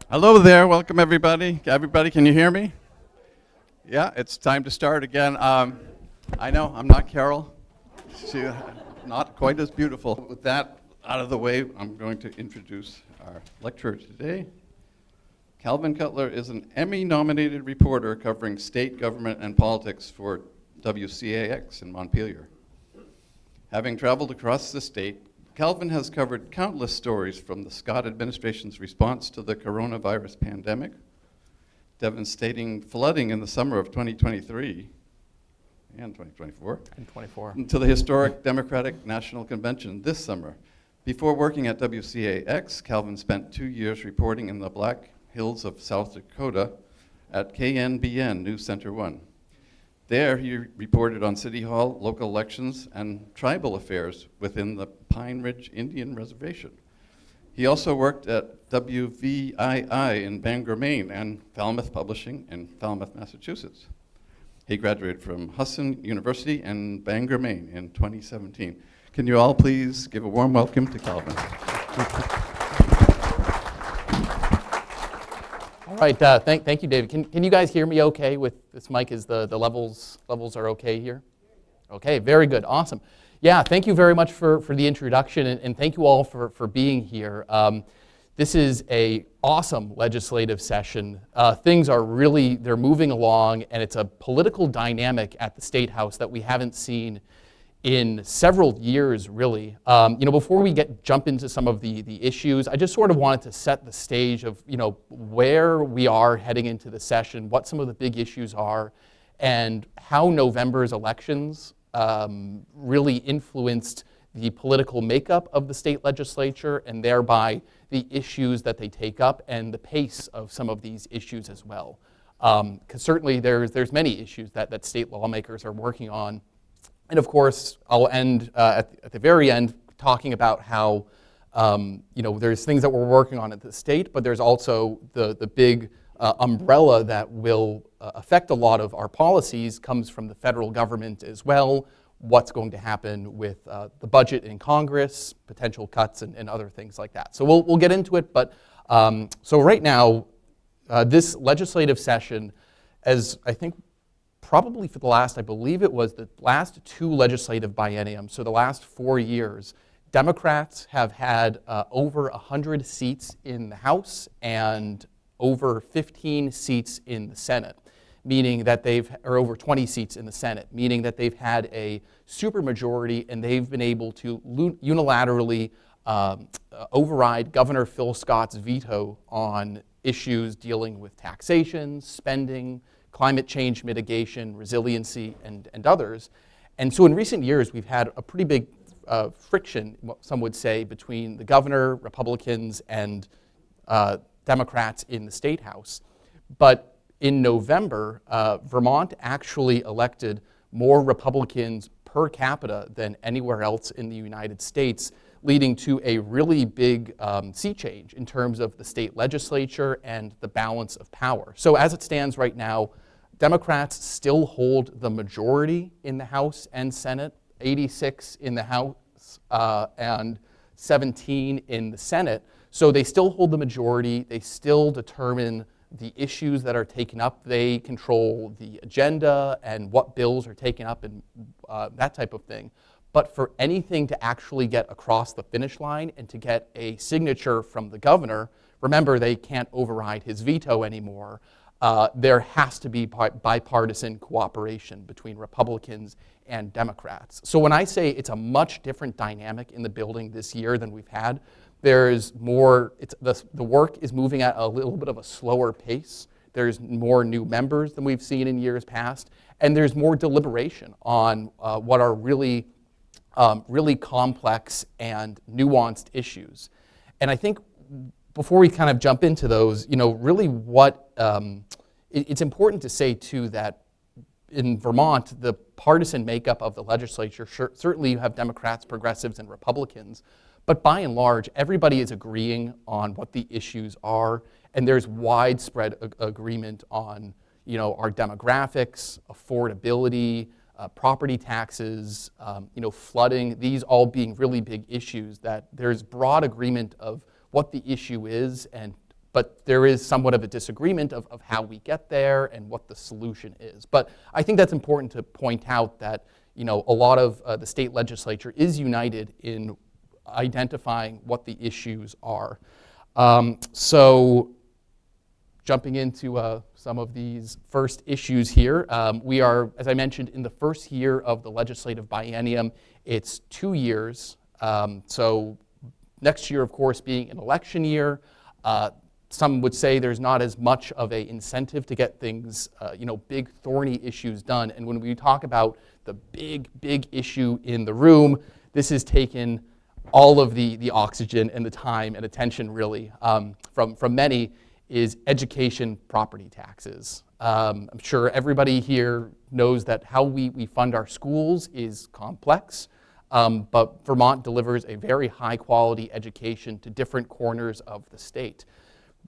Hello there, welcome everybody. Everybody, can you hear me? Yeah, it's time to start again. I know, I'm not Carol. She's not quite as beautiful. With that out of the way, I'm going to introduce our lecturer today. Calvin Cutler is an Emmy-nominated reporter covering state government and politics for WCAX in Montpelier. Having traveled across the state, Calvin has covered countless stories from the Scott administration's response to the coronavirus pandemic, devastating flooding in the summer of 2023 and 2024, to the historic Democratic National Convention this summer. Before working at WCAX, Calvin spent 2 years reporting in the Black Hills of South Dakota at KNBN News Center 1. There, he reported on City Hall, local elections, and tribal affairs within the Pine Ridge Indian Reservation. He also worked at WVII in Bangor, Maine, and Falmouth Publishing in Falmouth, Massachusetts. He graduated from Hudson University in Bangor, Maine in 2017. Can you all please give a warm welcome to Calvin? All right, thank you, David. Can you guys hear me okay with this mic? Is the levels are okay here? Okay, very good, awesome. Yeah, thank you very much for the introduction, and thank you all for being here. This is a awesome legislative session. Things are really, they're moving along, and it's a political dynamic at the State House that we haven't seen in several years, really. Before we jump into some of the issues, I just sort of wanted to set the stage of, where we are heading into the session, what some of the big issues are, and how November's elections really influenced the political makeup of the state legislature, and thereby the issues that they take up and the pace of some of these issues as well. Because certainly there's many issues that state lawmakers are working on. And of course, I'll end at the very end talking about how there's things that we're working on at the state, but there's also the big umbrella that will affect a lot of our policies comes from the federal government as well. What's going to happen with the budget in Congress, potential cuts, and other things like that. So we'll get into it. But so right now, this legislative session, as I think probably for the last, I believe it was the last 2 legislative bienniums, so the last 4 years, Democrats have had over 100 seats in the House and over 15 seats in the Senate, meaning that or over 20 seats in the Senate, meaning that they've had a supermajority and they've been able to unilaterally override Governor Phil Scott's veto on issues dealing with taxation, spending, climate change mitigation, resiliency, and others. And so in recent years, we've had a pretty big friction, some would say, between the governor, Republicans, and Democrats in the State House. But in November, Vermont actually elected more Republicans per capita than anywhere else in the United States, leading to a really big sea change in terms of the state legislature and the balance of power. So as it stands right now, Democrats still hold the majority in the House and Senate, 86 in the House and 17 in the Senate. So they still hold the majority. They still determine the issues that are taken up. They control the agenda and what bills are taken up and that type of thing. But for anything to actually get across the finish line and to get a signature from the governor, remember they can't override his veto anymore. There has to be bipartisan cooperation between Republicans and Democrats. So when I say it's a much different dynamic in the building this year than we've had, there's more, the work is moving at a little bit of a slower pace. There's more new members than we've seen in years past, and there's more deliberation on what are really complex and nuanced issues. And I think before we kind of jump into those, really what, it's important to say too that in Vermont, the partisan makeup of the legislature, certainly you have Democrats, progressives, and Republicans, but by and large, everybody is agreeing on what the issues are, and there's widespread agreement on, our demographics, affordability, property taxes, flooding, these all being really big issues that there's broad agreement of what the issue is, but there is somewhat of a disagreement of how we get there and what the solution is. But I think that's important to point out that a lot of the state legislature is united in identifying what the issues are. So jumping into some of these first issues here, we are, as I mentioned, in the first year of the legislative biennium. It's 2 years. So next year, of course, being an election year, some would say there's not as much of an incentive to get things, big thorny issues done. And when we talk about the big issue in the room, this has taken all of the oxygen and the time and attention, really, from many, is education property taxes. I'm sure everybody here knows that how we fund our schools is complex, but Vermont delivers a very high quality education to different corners of the state.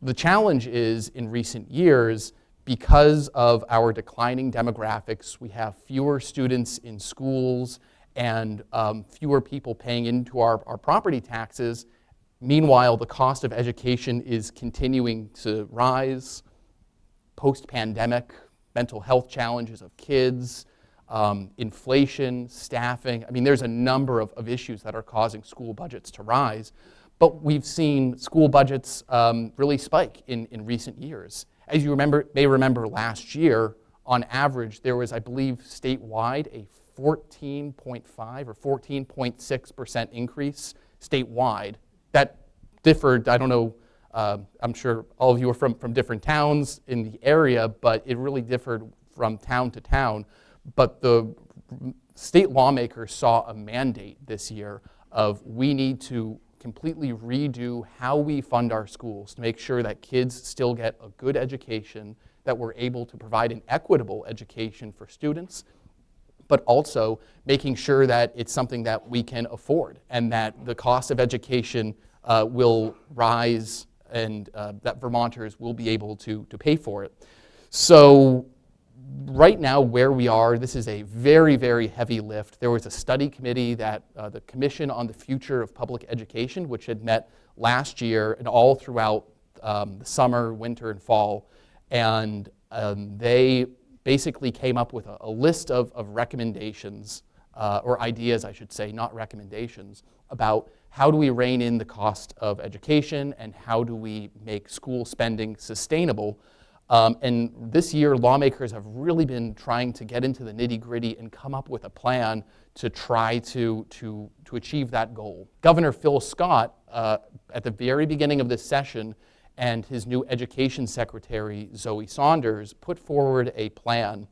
The challenge is, in recent years, because of our declining demographics, we have fewer students in schools and fewer people paying into our property taxes. Meanwhile, the cost of education is continuing to rise. Post-pandemic, mental health challenges of kids, inflation, staffing. I mean, there's a number of issues that are causing school budgets to rise. But we've seen school budgets really spike in recent years. As you may remember last year, on average, there was, I believe, statewide a 14.5 or 14.6% increase statewide. That differed, I don't know, I'm sure all of you are from different towns in the area, but it really differed from town to town. But the state lawmakers saw a mandate this year of we need to completely redo how we fund our schools to make sure that kids still get a good education, that we're able to provide an equitable education for students, but also making sure that it's something that we can afford and that the cost of education will rise and that Vermonters will be able to pay for it. So right now where we are, this is a very, very heavy lift. There was a study committee that the Commission on the Future of Public Education, which had met last year and all throughout the summer, winter, and fall, and they basically came up with a list of recommendations, or ideas, I should say, not recommendations, about how do we rein in the cost of education and how do we make school spending sustainable. And this year, lawmakers have really been trying to get into the nitty-gritty and come up with a plan to try to achieve that goal. Governor Phil Scott, at the very beginning of this session, and his new education secretary, Zoe Saunders, put forward a plan.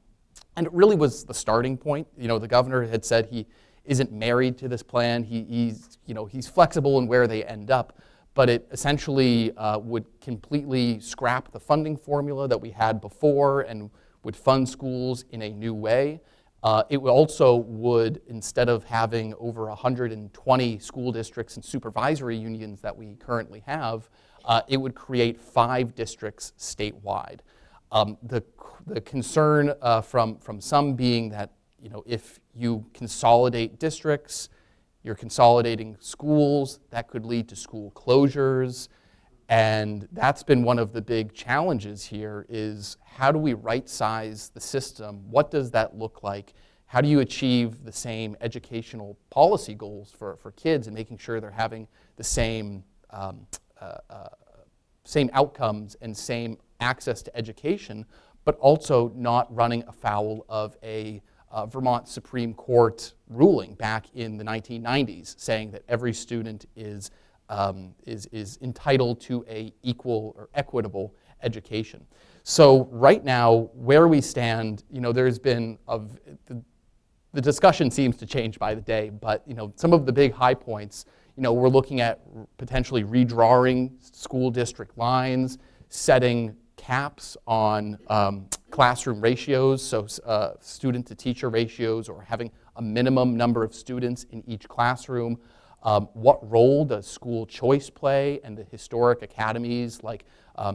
And it really was the starting point. The governor had said he isn't married to this plan. He's flexible in where they end up. But it essentially would completely scrap the funding formula that we had before and would fund schools in a new way. It also would, instead of having over 120 school districts and supervisory unions that we currently have, it would create 5 districts statewide. The concern from some being that if you consolidate districts, you're consolidating schools, that could lead to school closures. And that's been one of the big challenges here is how do we right-size the system? What does that look like? How do you achieve the same educational policy goals for kids and making sure they're having the same outcomes and same access to education, but also not running afoul of a Vermont Supreme Court ruling back in the 1990s saying that every student is entitled to a equal or equitable education. So right now, where we stand, there's been the discussion seems to change by the day, but some of the big high points, we're looking at potentially redrawing school district lines, setting caps on classroom ratios, so student-to-teacher ratios, or having a minimum number of students in each classroom. What role does school choice play, and the historic academies like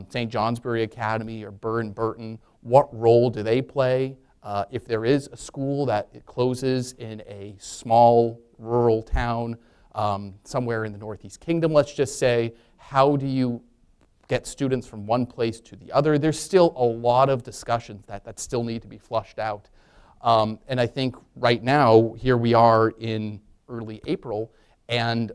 St. Johnsbury Academy or Burr & Burton, what role do they play? If there is a school that it closes in a small rural town somewhere in the Northeast Kingdom, let's just say, how do you get students from one place to the other. There's still a lot of discussions that still need to be flushed out. And I think right now, here we are in early April, and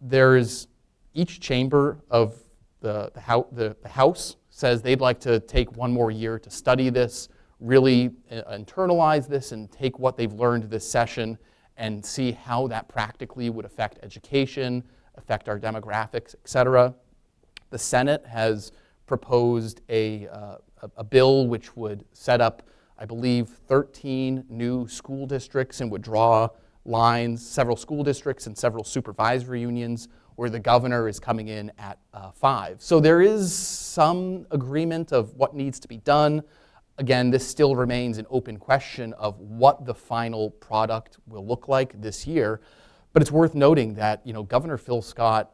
there's each chamber of the House says they'd like to take one more year to study this, really internalize this, and take what they've learned this session and see how that practically would affect education, affect our demographics, et cetera. The Senate has proposed a bill which would set up, I believe, 13 new school districts and would draw lines, several school districts and several supervisory unions, where the governor is coming in at 5. So there is some agreement of what needs to be done. Again, this still remains an open question of what the final product will look like this year. But it's worth noting that Governor Phil Scott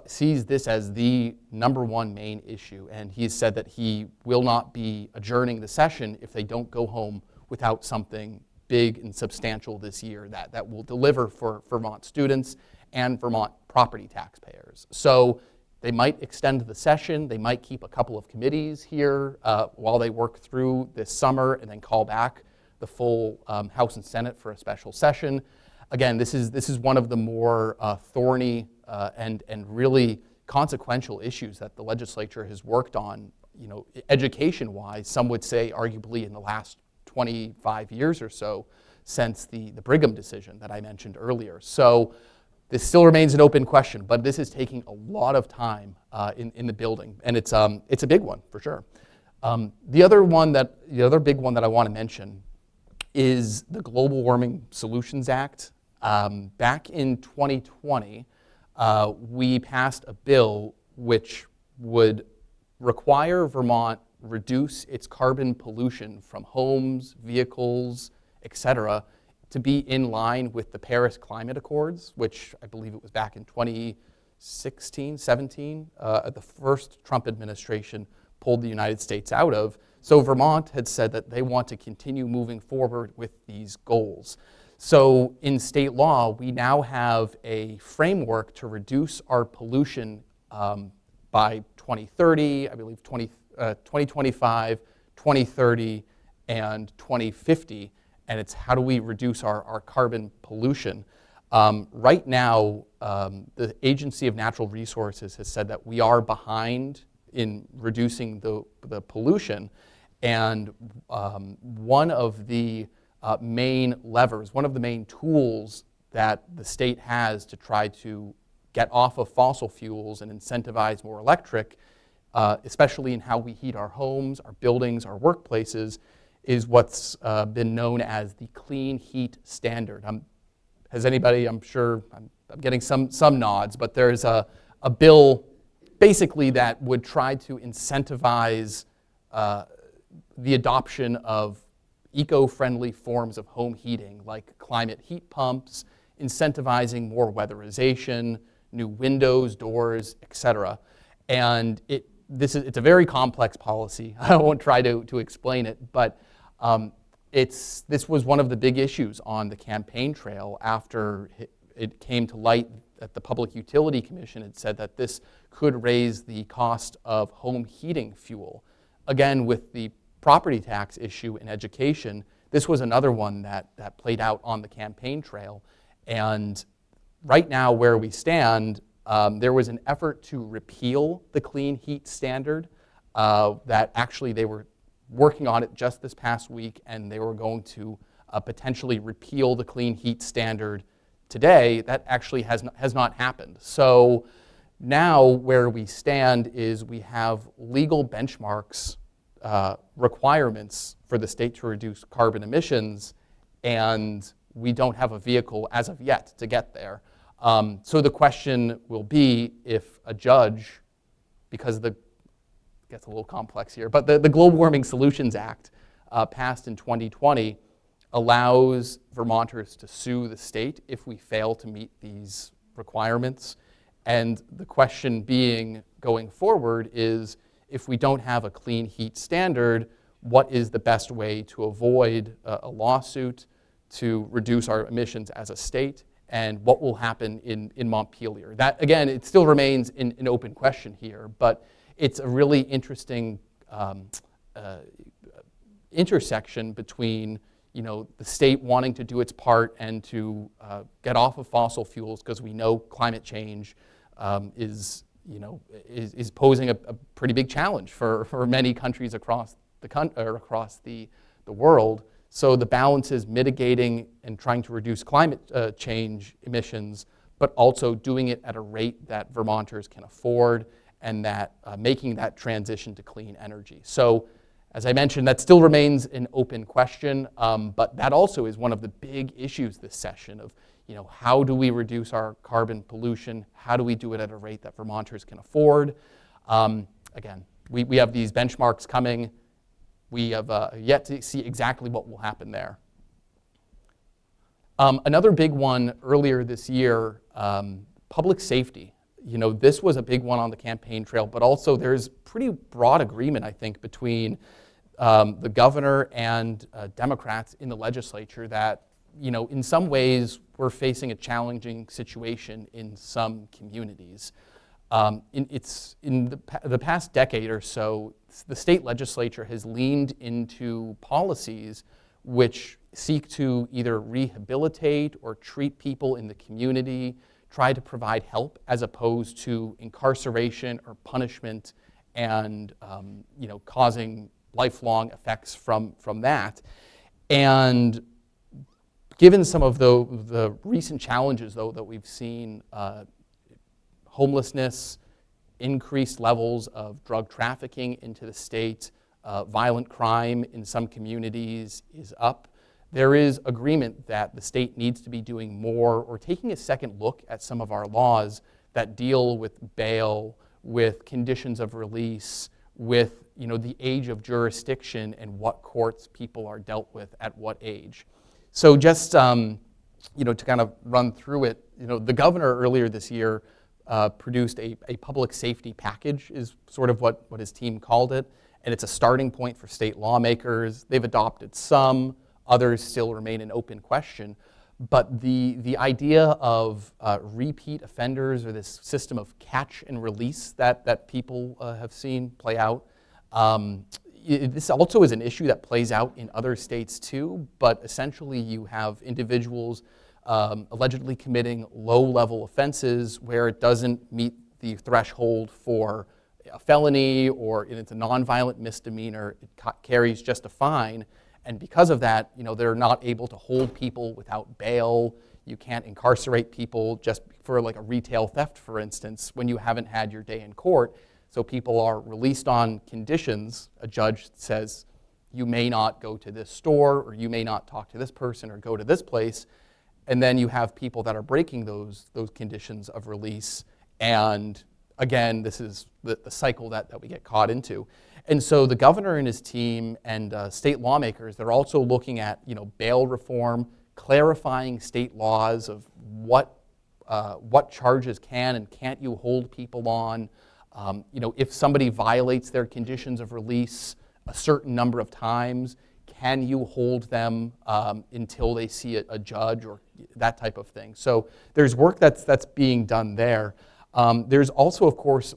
sees this as the #1 main issue, and he has said that he will not be adjourning the session if they don't go home without something big and substantial this year that will deliver for Vermont students and Vermont property taxpayers. So they might extend the session, they might keep a couple of committees here while they work through this summer and then call back the full House and Senate for a special session. Again, this is one of the more thorny and really consequential issues that the legislature has worked on, education-wise, some would say arguably in the last 25 years or so since the Brigham decision that I mentioned earlier. So this still remains an open question, but this is taking a lot of time in the building, and it's a big one for sure. The other big one that I want to mention is the Global Warming Solutions Act. Back in 2020, we passed a bill which would require Vermont reduce its carbon pollution from homes, vehicles, etc., to be in line with the Paris Climate Accords, which I believe it was back in 2016, 17, the first Trump administration pulled the United States out of. So Vermont had said that they want to continue moving forward with these goals. So in state law, we now have a framework to reduce our pollution by 2030, I believe 2025, 2030, and 2050. And it's how do we reduce our carbon pollution. Right now, the Agency of Natural Resources has said that we are behind in reducing the pollution. And one of the main levers, one of the main tools that the state has to try to get off of fossil fuels and incentivize more electric, especially in how we heat our homes, our buildings, our workplaces, is what's been known as the Clean Heat Standard. Has anybody, I'm sure, I'm getting some nods, but there's a bill basically that would try to incentivize the adoption of eco-friendly forms of home heating, like climate heat pumps, incentivizing more weatherization, new windows, doors, etc. And it's a very complex policy. I won't try to explain it, but this was one of the big issues on the campaign trail after it came to light that the Public Utility Commission had said that this could raise the cost of home heating fuel. Again, with the property tax issue in education, this was another one that played out on the campaign trail. And right now where we stand, there was an effort to repeal the Clean Heat Standard that actually they were working on it just this past week, and they were going to potentially repeal the Clean Heat Standard today. That actually has not happened. So now where we stand is we have legal benchmarks, requirements for the state to reduce carbon emissions, and we don't have a vehicle as of yet to get there. So the question will be if a judge, because it gets a little complex here, but the Global Warming Solutions Act passed in 2020 allows Vermonters to sue the state if we fail to meet these requirements. And the question being going forward is, if we don't have a clean heat standard, what is the best way to avoid a lawsuit to reduce our emissions as a state, and what will happen in Montpelier? That, again, it still remains an open question here, but it's a really interesting intersection between the state wanting to do its part and to get off of fossil fuels, because we know climate change is posing a pretty big challenge for many countries across the world. So the balance is mitigating and trying to reduce climate change emissions, but also doing it at a rate that Vermonters can afford, and that making that transition to clean energy. So, as I mentioned, that still remains an open question, but that also is one of the big issues this session of, how do we reduce our carbon pollution? How do we do it at a rate that Vermonters can afford? Again, we have these benchmarks coming. We have yet to see exactly what will happen there. Another big one earlier this year, public safety. This was a big one on the campaign trail, but also there's pretty broad agreement, I think, between the governor and Democrats in the legislature that, in some ways we're facing a challenging situation in some communities. In the past decade or so, the state legislature has leaned into policies which seek to either rehabilitate or treat people in the community, try to provide help, as opposed to incarceration or punishment and causing lifelong effects from that. And given some of the recent challenges, though, that we've seen, homelessness, increased levels of drug trafficking into the state, violent crime in some communities is up. There is agreement that the state needs to be doing more, or taking a second look at some of our laws that deal with bail, with conditions of release, with the age of jurisdiction and what courts people are dealt with at what age. So just to kind of run through it, the governor earlier this year produced a public safety package, is sort of what his team called it, and it's a starting point for state lawmakers. They've adopted some. Others still remain an open question. But the idea of repeat offenders, or this system of catch and release that people have seen play out, this also is an issue that plays out in other states too, but essentially you have individuals allegedly committing low-level offenses where it doesn't meet the threshold for a felony, or it's a nonviolent misdemeanor, it carries just a fine. And because of that, they're not able to hold people without bail. You can't incarcerate people just for like a retail theft, for instance, when you haven't had your day in court. So people are released on conditions. A judge says, you may not go to this store, or you may not talk to this person, or go to this place. And then you have people that are breaking those conditions of release. And again, this is the cycle that we get caught into. And so the governor and his team and state lawmakers, they're also looking at bail reform, clarifying state laws of what charges can and can't you hold people on. If somebody violates their conditions of release a certain number of times, can you hold them until they see a judge, or that type of thing. So there's work that's being done there. There's also, of course,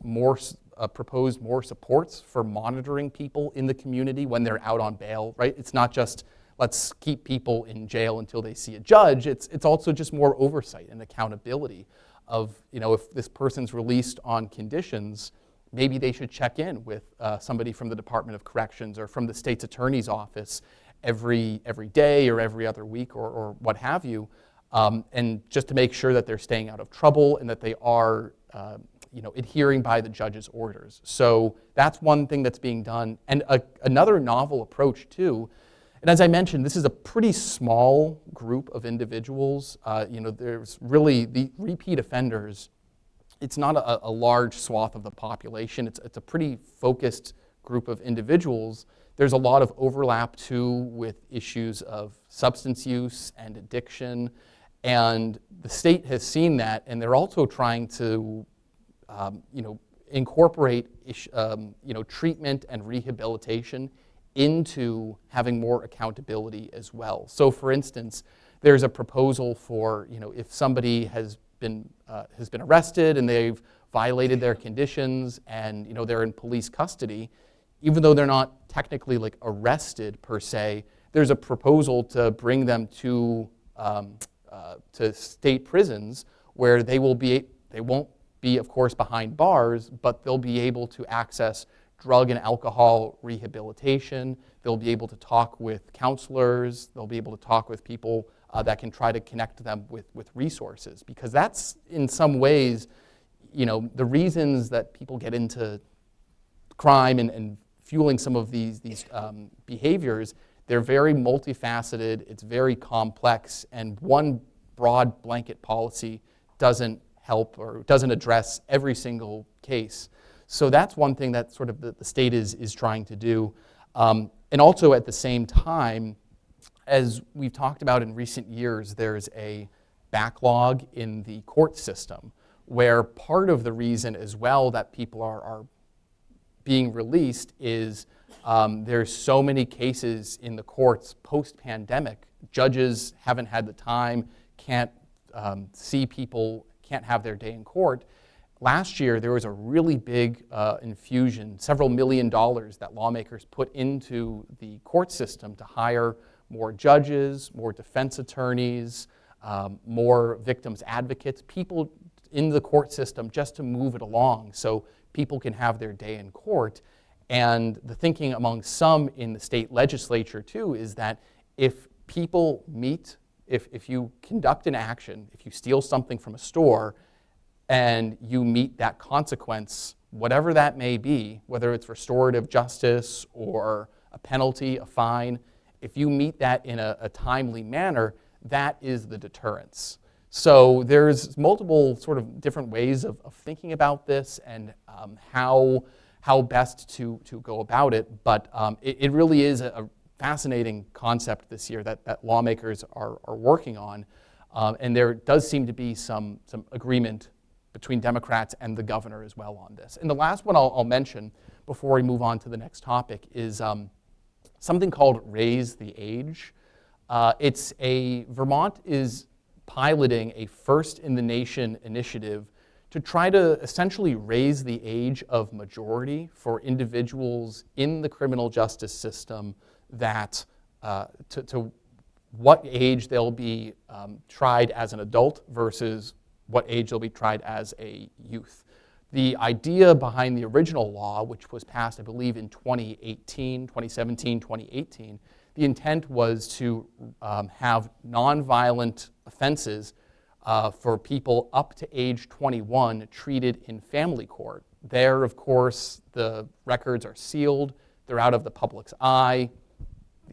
proposed more supports for monitoring people in the community when they're out on bail, right? It's not just let's keep people in jail until they see a judge. It's also just more oversight and accountability of, if this person's released on conditions, maybe they should check in with somebody from the Department of Corrections or from the state's attorney's office every day or every other week or what have you, and just to make sure that they're staying out of trouble and that they are adhering by the judge's orders. So that's one thing that's being done. And another novel approach too, and as I mentioned, this is a pretty small group of individuals. There's really the repeat offenders. It's not a large swath of the population. It's a pretty focused group of individuals. There's a lot of overlap too with issues of substance use and addiction. And the state has seen that, and they're also trying to incorporate treatment and rehabilitation into having more accountability as well. So for instance, there's a proposal for, if somebody has been arrested and they've violated their conditions and they're in police custody, even though they're not technically like arrested per se, there's a proposal to bring them to state prisons where they won't be, of course, behind bars, but they'll be able to access drug and alcohol rehabilitation. They'll be able to talk with counselors. They'll be able to talk with people that can try to connect them with resources, because that's in some ways, the reasons that people get into crime and fueling some of these behaviors. They're very multifaceted, it's very complex, and one broad blanket policy doesn't help or doesn't address every single case. So that's one thing that sort of the state is trying to do. And also at the same time, as we've talked about in recent years, there's a backlog in the court system where part of the reason as well that people are being released is there's so many cases in the courts post-pandemic. Judges haven't had the time, can't see people, can't have their day in court. Last year, there was a really big infusion, several $1 million that lawmakers put into the court system to hire more judges, more defense attorneys, more victims advocates, people in the court system just to move it along so people can have their day in court. And the thinking among some in the state legislature too is that if people meet, if you conduct an action, if you steal something from a store and you meet that consequence, whatever that may be, whether it's restorative justice or a penalty, a fine, if you meet that in a timely manner, that is the deterrence. So there's multiple sort of different ways of thinking about this and how best to go about it, but it really is a fascinating concept this year that lawmakers are working on, and there does seem to be some agreement between Democrats and the governor as well on this. And the last one I'll mention before we move on to the next topic is something called Raise the Age. Vermont is piloting a first-in-the-nation initiative to try to essentially raise the age of majority for individuals in the criminal justice system that to what age they'll be tried as an adult versus what age they'll be tried as a youth. The idea behind the original law, which was passed, I believe, in 2017, 2018, the intent was to have nonviolent offenses for people up to age 21 treated in family court. There, of course, the records are sealed. They're out of the public's eye.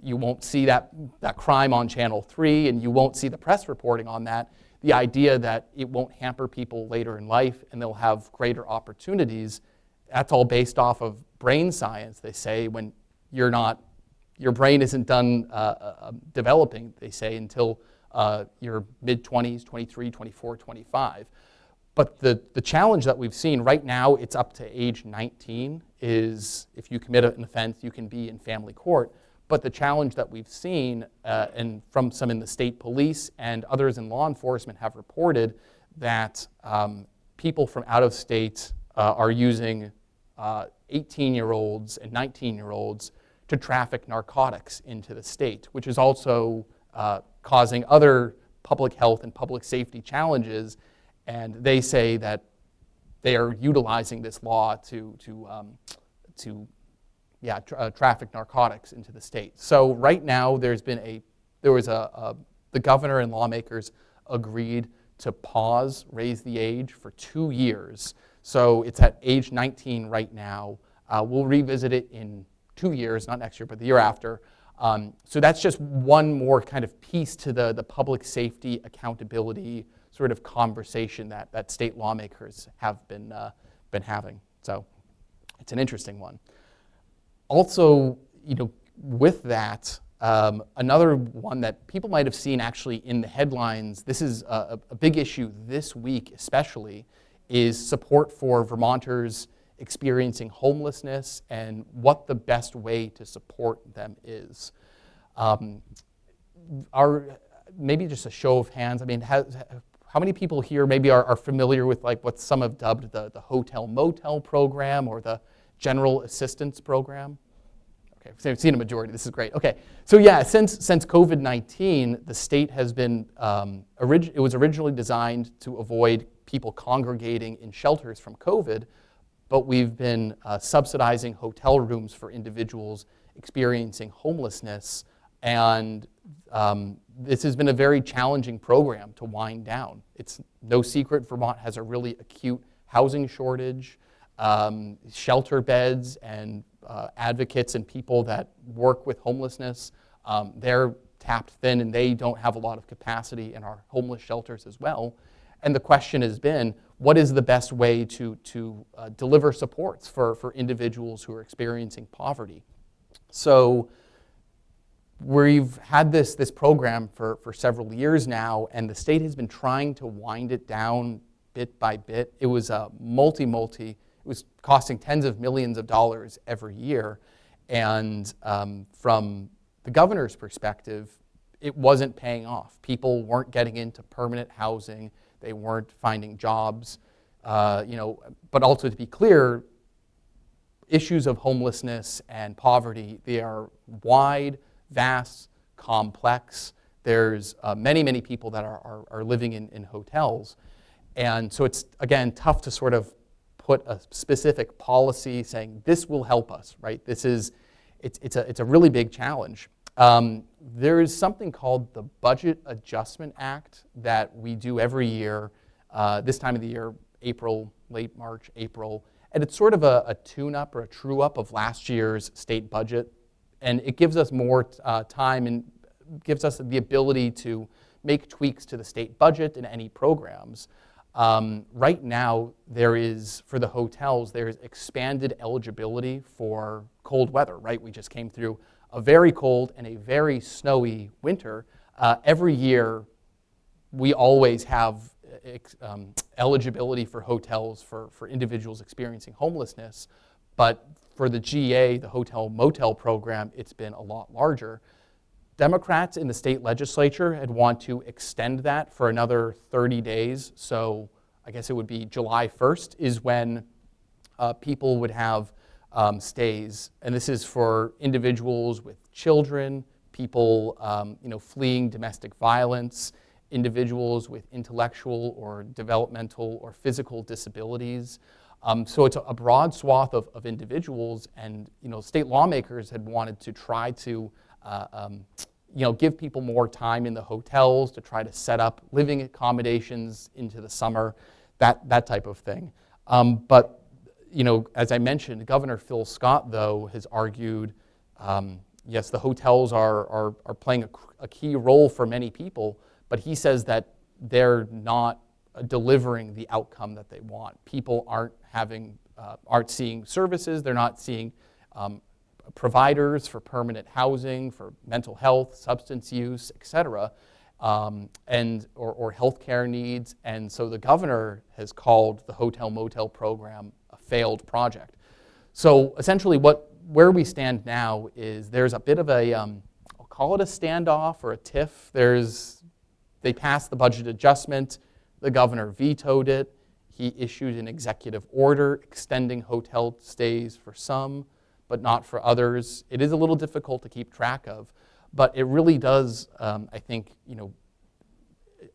You won't see that crime on Channel 3, and you won't see the press reporting on that. The idea that it won't hamper people later in life and they'll have greater opportunities, that's all based off of brain science. They say when your brain isn't done developing, they say, until your mid-20s, 23, 24, 25. But the challenge that we've seen right now, it's up to age 19, is if you commit an offense, you can be in family court. But the challenge that we've seen, and from some in the state police and others in law enforcement have reported that people from out of state are using 18-year-olds and 19-year-olds to traffic narcotics into the state, which is also causing other public health and public safety challenges. And they say that they are utilizing this law to traffic narcotics into the state. So right now the governor and lawmakers agreed to pause, raise the age for 2 years. So it's at age 19 right now. We'll revisit it in 2 years, not next year, but the year after. So that's just one more kind of piece to the public safety accountability sort of conversation that state lawmakers have been having. So it's an interesting one. Also, with that, another one that people might have seen actually in the headlines, this is a big issue this week especially, is support for Vermonters experiencing homelessness and what the best way to support them is. Maybe just a show of hands, I mean, how many people here maybe are familiar with like what some have dubbed the hotel motel program or the general assistance program? Okay, I've seen a majority. This is great. Okay, so yeah, since COVID-19, the state has been, it was originally designed to avoid people congregating in shelters from COVID, but we've been subsidizing hotel rooms for individuals experiencing homelessness, and this has been a very challenging program to wind down. It's no secret Vermont has a really acute housing shortage. Shelter beds and advocates and people that work with homelessness, they're tapped thin and they don't have a lot of capacity in our homeless shelters as well. And the question has been, what is the best way to deliver supports for individuals who are experiencing poverty? So we've had this program for several years now, and the state has been trying to wind it down bit by bit. It was it was costing tens of millions of dollars every year. And from the governor's perspective, it wasn't paying off. People weren't getting into permanent housing. They weren't finding jobs. But also to be clear, issues of homelessness and poverty, they are wide, vast, complex. There's many, many people that are living in hotels. And so it's, again, tough to sort of put a specific policy saying this will help us, right? It's a really big challenge. There is something called the Budget Adjustment Act that we do every year, this time of the year, April, late March, April, and it's sort of a tune-up or a true-up of last year's state budget, and it gives us more time and gives us the ability to make tweaks to the state budget and any programs. Right now, for the hotels, there's expanded eligibility for cold weather, right? We just came through a very cold and a very snowy winter. Every year, we always have eligibility for hotels for individuals experiencing homelessness, but for the GA, the hotel motel program, it's been a lot larger. Democrats in the state legislature had want to extend that for another 30 days. So I guess it would be July 1st is when people would have stays. And this is for individuals with children, people fleeing domestic violence, individuals with intellectual or developmental or physical disabilities. So it's a broad swath of individuals, and state lawmakers had wanted to try to give people more time in the hotels to try to set up living accommodations into the summer, that type of thing. But as I mentioned, Governor Phil Scott, though, has argued, yes, the hotels are playing a key role for many people, but he says that they're not delivering the outcome that they want. People aren't seeing services, they're not seeing providers for permanent housing, for mental health, substance use, et cetera, or healthcare needs. And so the governor has called the hotel motel program a failed project. So essentially where we stand now is there's a bit of I'll call it a standoff or a tiff. They passed the budget adjustment, the governor vetoed it, he issued an executive order extending hotel stays for some, but not for others. It is a little difficult to keep track of, but it really does, I think,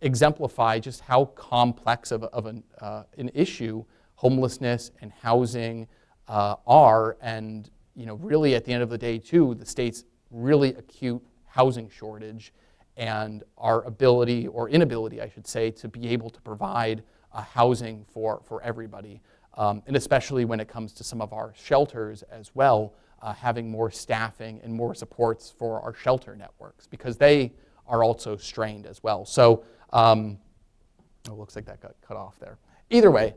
exemplify just how complex of an issue homelessness and housing are, and really at the end of the day too, the state's really acute housing shortage and our ability, or inability I should say, to be able to provide housing for everybody. And especially when it comes to some of our shelters as well, having more staffing and more supports for our shelter networks, because they are also strained as well. So, it looks like that got cut off there. Either way,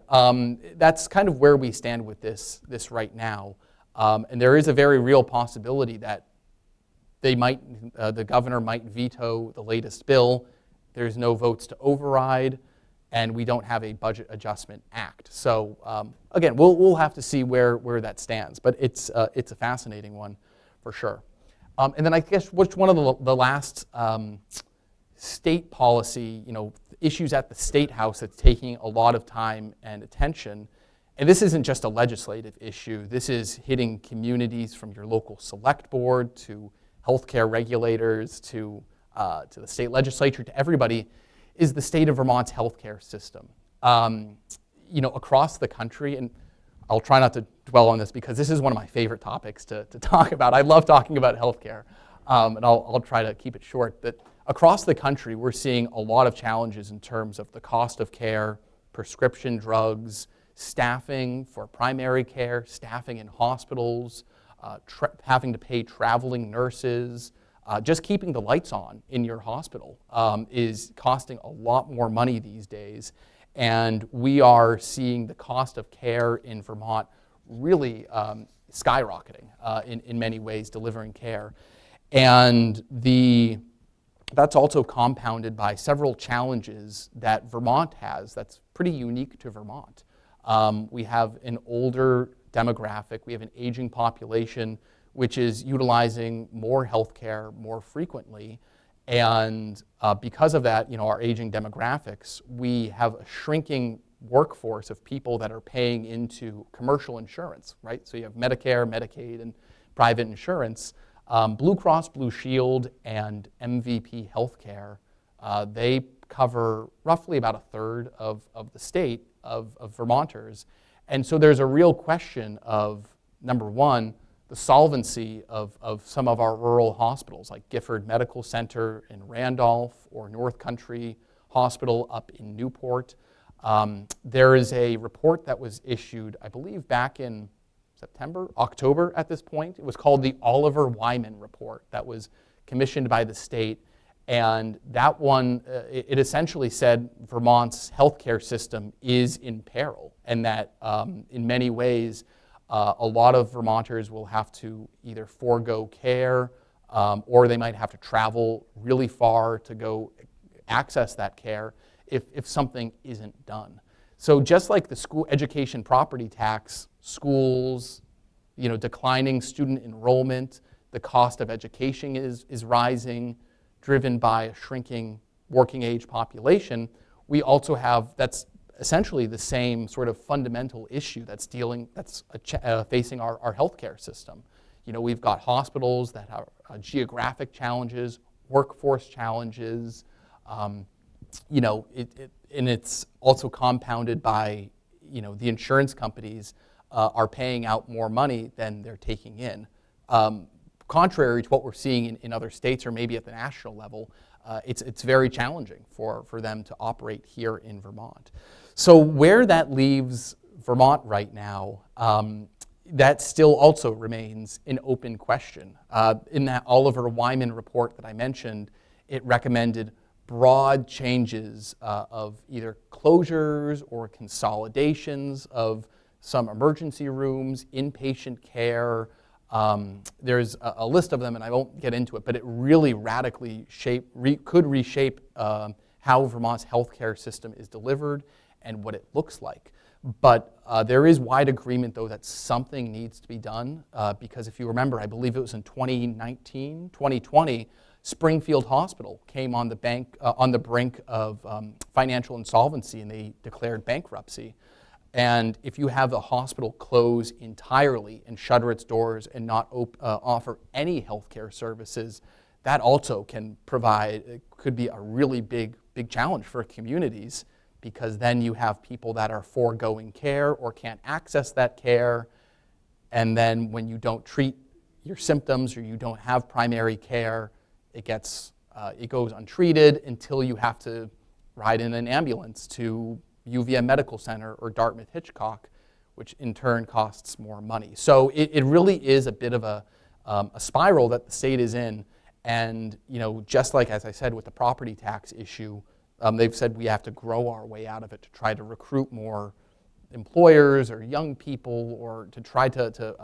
that's kind of where we stand with this right now. And there is a very real possibility that the governor might veto the latest bill. There's no votes to override, and we don't have a budget adjustment act. So again, we'll have to see where that stands, but it's a fascinating one for sure. And then I guess which one of the last state policy issues at the State House that's taking a lot of time and attention. And this isn't just a legislative issue. This is hitting communities from your local select board to healthcare regulators to the state legislature, to everybody, is the state of Vermont's healthcare system. Across the country, and I'll try not to dwell on this because this is one of my favorite topics to talk about. I love talking about healthcare, and I'll try to keep it short. But across the country, we're seeing a lot of challenges in terms of the cost of care, prescription drugs, staffing for primary care, staffing in hospitals, having to pay traveling nurses. Just keeping the lights on in your hospital is costing a lot more money these days. And we are seeing the cost of care in Vermont really skyrocketing in many ways, delivering care. And that's also compounded by several challenges that Vermont has that's pretty unique to Vermont. We have an older demographic, we have an aging population, which is utilizing more health care more frequently. And because of that, our aging demographics, we have a shrinking workforce of people that are paying into commercial insurance, right? So you have Medicare, Medicaid, and private insurance. Blue Cross Blue Shield and MVP Healthcare, they cover roughly about a third of the state of Vermonters. And so there's a real question of, number one, the solvency of some of our rural hospitals, like Gifford Medical Center in Randolph or North Country Hospital up in Newport. There is a report that was issued, I believe, back in October at this point. It was called the Oliver Wyman Report that was commissioned by the state. And that one, it essentially said Vermont's healthcare system is in peril, and that in many ways, a lot of Vermonters will have to either forego care or they might have to travel really far to go access that care if something isn't done. So just like the school education property tax, schools, declining student enrollment, the cost of education is rising, driven by a shrinking working age population, we also have, that's essentially the same sort of fundamental issue that's facing our healthcare system. We've got hospitals that have geographic challenges, workforce challenges, and it's also compounded by, the insurance companies are paying out more money than they're taking in. Contrary to what we're seeing in other states or maybe at the national level, it's very challenging for them to operate here in Vermont. So where that leaves Vermont right now, that still also remains an open question. In that Oliver Wyman report that I mentioned, it recommended broad changes of either closures or consolidations of some emergency rooms, inpatient care. There's a list of them, and I won't get into it, but it really radically could reshape how Vermont's healthcare system is delivered and what it looks like. But there is wide agreement, though, that something needs to be done because if you remember, I believe it was in 2020, Springfield Hospital came on the brink of financial insolvency, and they declared bankruptcy. And if you have the hospital close entirely and shutter its doors and not offer any healthcare services, that also could be a really big challenge for communities, because then you have people that are foregoing care or can't access that care. And then when you don't treat your symptoms or you don't have primary care, it goes untreated until you have to ride in an ambulance to UVM Medical Center or Dartmouth Hitchcock, which in turn costs more money. So it really is a bit of a spiral that the state is in. And just like, as I said, with the property tax issue, they've said we have to grow our way out of it to try to recruit more employers or young people, or to try to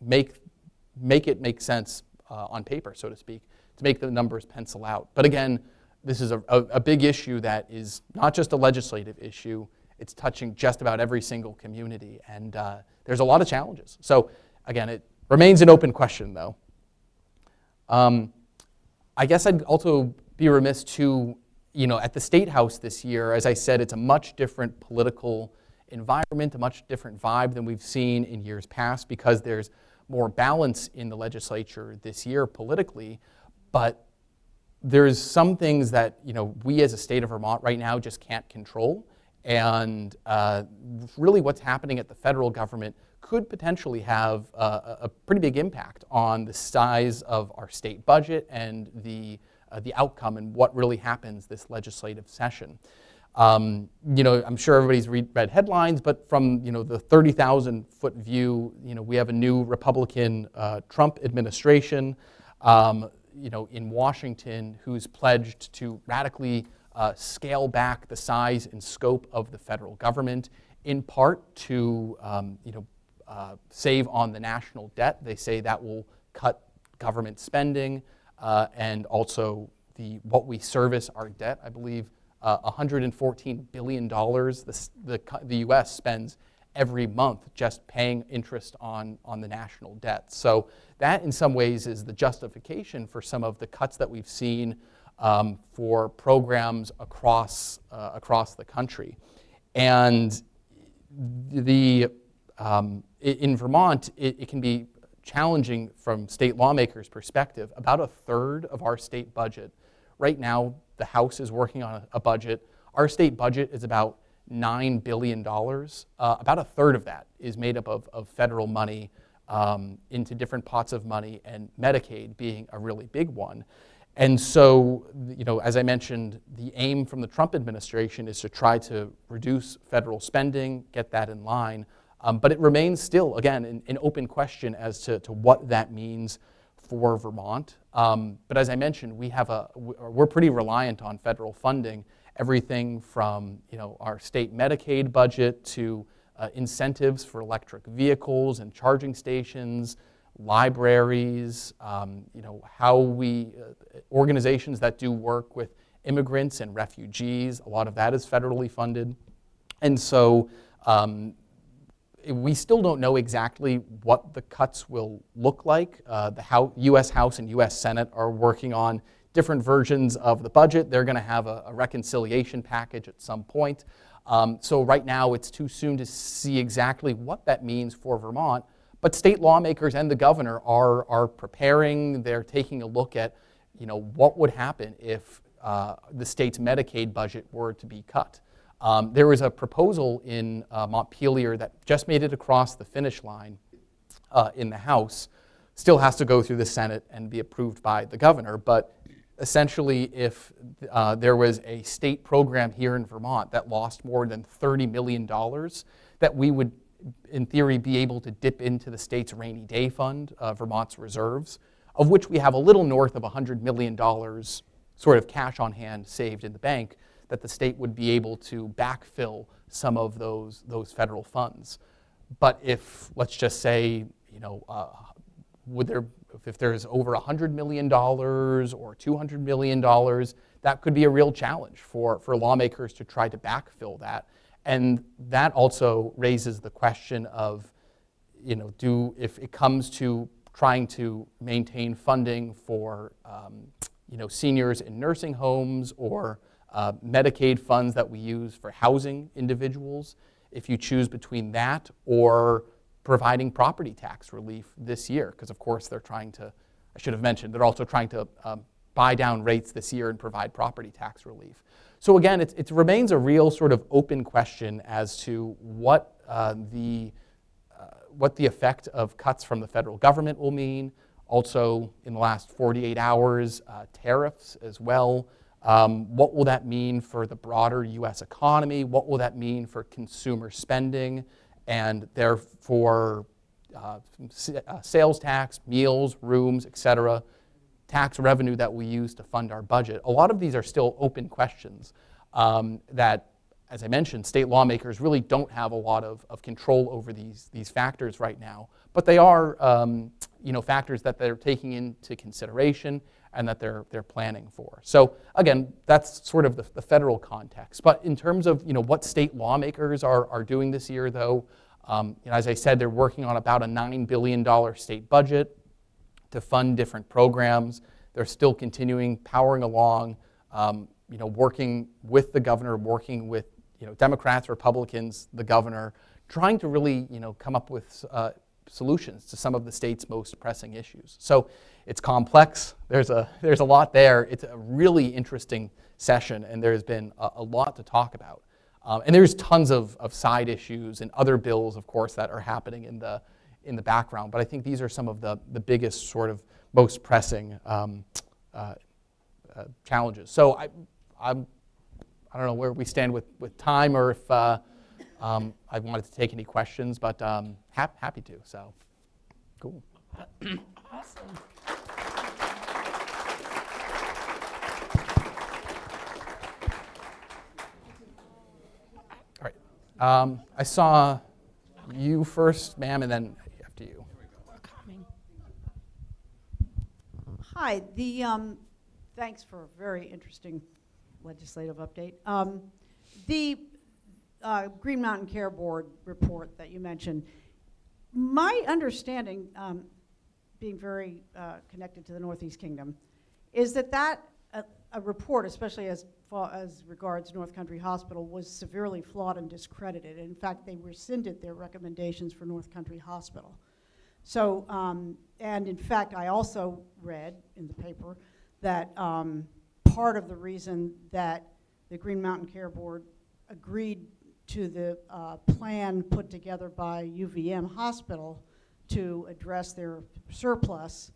make it make sense on paper, so to speak, to make the numbers pencil out. But again, this is a big issue that is not just a legislative issue. It's touching just about every single community, and there's a lot of challenges. So again, it remains an open question, though. I guess I'd also be remiss to, at the State House this year, as I said, it's a much different political environment, a much different vibe than we've seen in years past because there's more balance in the legislature this year politically, but there's some things that we as a state of Vermont right now just can't control, and really what's happening at the federal government could potentially have a pretty big impact on the size of our state budget and the outcome and what really happens this legislative session. I'm sure everybody's read headlines, but from the 30,000-foot view, we have a new Republican Trump administration, in Washington who's pledged to radically scale back the size and scope of the federal government, in part to save on the national debt. They say that will cut government spending and also what we service our debt. I believe $114 billion the U.S. spends every month just paying interest on the national debt. So that in some ways is the justification for some of the cuts that we've seen for programs across the country. And in Vermont, it can be challenging from state lawmakers' perspective. About a third of our state budget, right now the House is working on a budget. Our state budget is about $9 billion. About a third of that is made up of federal money into different pots of money, and Medicaid being a really big one. And so, as I mentioned, the aim from the Trump administration is to try to reduce federal spending, get that in line. But it remains still, again, an open question as to what that means for Vermont. But as I mentioned, we're pretty reliant on federal funding, everything from our state Medicaid budget to incentives for electric vehicles and charging stations, libraries, organizations that do work with immigrants and refugees. A lot of that is federally funded. And so we still don't know exactly what the cuts will look like. The U.S. House and U.S. Senate are working on different versions of the budget. They're going to have a reconciliation package at some point. So right now it's too soon to see exactly what that means for Vermont. But state lawmakers and the governor are preparing. They're taking a look at what would happen if the state's Medicaid budget were to be cut. There was a proposal in Montpelier that just made it across the finish line in the House. Still has to go through the Senate and be approved by the governor. But essentially, if there was a state program here in Vermont that lost more than $30 million, that we would, in theory, be able to dip into the state's rainy day fund, Vermont's reserves, of which we have a little north of $100 million sort of cash on hand saved in the bank, that the state would be able to backfill some of those federal funds. But if, let's just say, if there's over $100 million or $200 million, that could be a real challenge for lawmakers to try to backfill that. And that also raises the question of, if it comes to trying to maintain funding for, seniors in nursing homes or Medicaid funds that we use for housing individuals, if you choose between that or providing property tax relief this year, because of course they're trying to, I should have mentioned, they're also trying to buy down rates this year and provide property tax relief. So again, it remains a real sort of open question as to what the effect of cuts from the federal government will mean. Also, in the last 48 hours, tariffs as well. What will that mean for the broader U.S. economy? What will that mean for consumer spending? And therefore, sales tax, meals, rooms, et cetera, tax revenue that we use to fund our budget. A lot of these are still open questions that, as I mentioned, state lawmakers really don't have a lot of control over these factors right now. But they are factors that they're taking into consideration and that they're planning for. So again, that's sort of the federal context. But in terms of what state lawmakers are doing this year, though, as I said, they're working on about a $9 billion state budget to fund different programs. They're still powering along working with the governor, working with Democrats, Republicans, the governor, trying to really come up with solutions to some of the state's most pressing issues. So it's complex. There's a lot there. It's a really interesting session, and there's been a lot to talk about. And there's tons of side issues and other bills, of course, that are happening in the background. But I think these are some of the biggest, sort of most pressing challenges. So I don't know where we stand with time, or if I wanted to take any questions, but happy to. So, cool. Awesome. All right. I saw you first, ma'am, and then after you. We're coming. Hi. Thanks for a very interesting legislative update. The Green Mountain Care Board report that you mentioned, my understanding, being very connected to the Northeast Kingdom, is that a report, especially as regards North Country Hospital, was severely flawed and discredited. In fact, they rescinded their recommendations for North Country Hospital. So, and in fact, I also read in the paper that part of the reason that the Green Mountain Care Board agreed to the plan put together by UVM Hospital to address their surplus,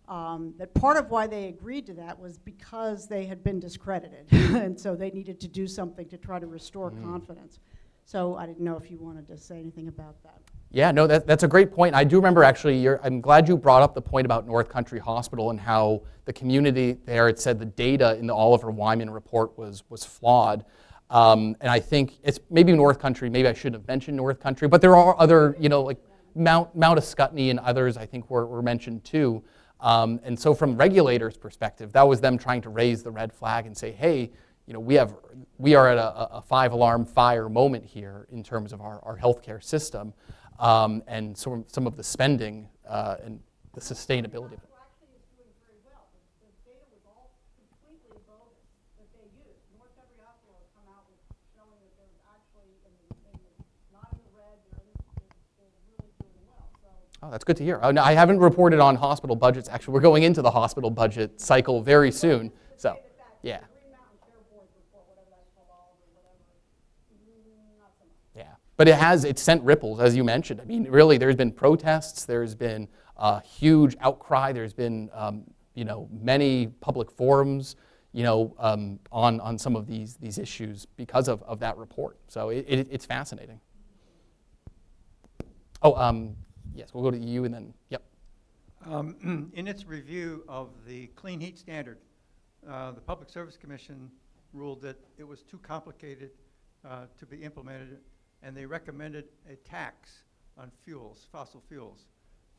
that part of why they agreed to that was because they had been discredited. And so they needed to do something to try to restore confidence. So I didn't know if you wanted to say anything about that. Yeah, no, that's a great point. I do remember, actually, I'm glad you brought up the point about North Country Hospital and how the community there, it said the data in the Oliver Wyman report was flawed. And I think it's maybe North Country, maybe I shouldn't have mentioned North Country, but there are other, like Mount Escutney and others I think were mentioned too. And so from regulators' perspective, that was them trying to raise the red flag and say, hey, we are at a 5-alarm fire moment here in terms of our healthcare system, and some of the spending and the sustainability of it. Actually is doing very well. The data was all completely bogus that they used. North Country Hospital has come out with showing that they're actually not in the red, they're really doing well. So. Oh, that's good to hear. No, I haven't reported on hospital budgets. Actually, we're going into the hospital budget cycle very soon. So, yeah. Yeah, but it's sent ripples, as you mentioned. I mean, really, there's been protests. There's been a huge outcry. There's been, many public forums, on some of these issues because of that report. So it's fascinating. Oh, yes, we'll go to you and then, yep. In its review of the clean heat standard, the Public Service Commission ruled that it was too complicated to be implemented, and they recommended a tax on fuels, fossil fuels.